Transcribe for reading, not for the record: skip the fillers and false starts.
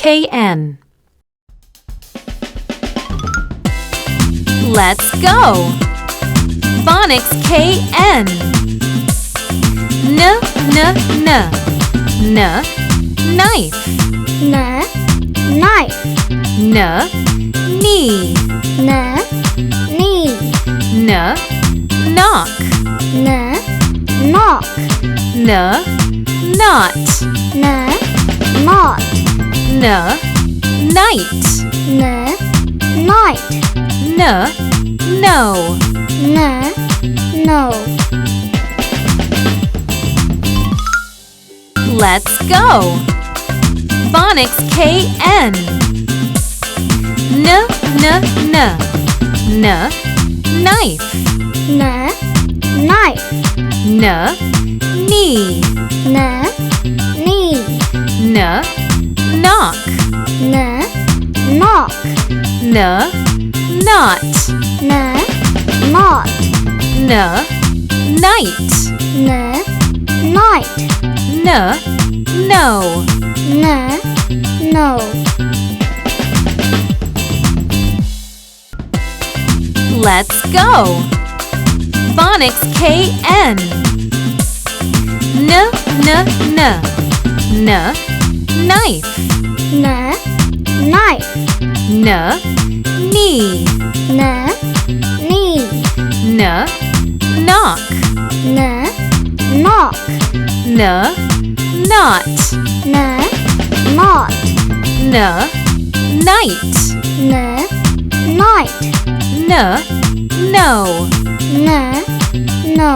KN. Let's go! Phonics KN. N, knife. N, knife. N, knee. N, knee. N, knock. N, knock. N, knot. N, knot. N, night. N, night. N, no. N, no. Let's go! Phonics KN. N, knife. N, knife. N, knee. N, knee. N, knock. N, knock. N, knot. N, knot. N, night. N, night. N, no. N, no. Let's go! Phonics KN. N, knife. N, knife. N, knee. N, knee. N, knock. N, knock. N, knot. N, knot. N, night. N, night. N, no. N, no.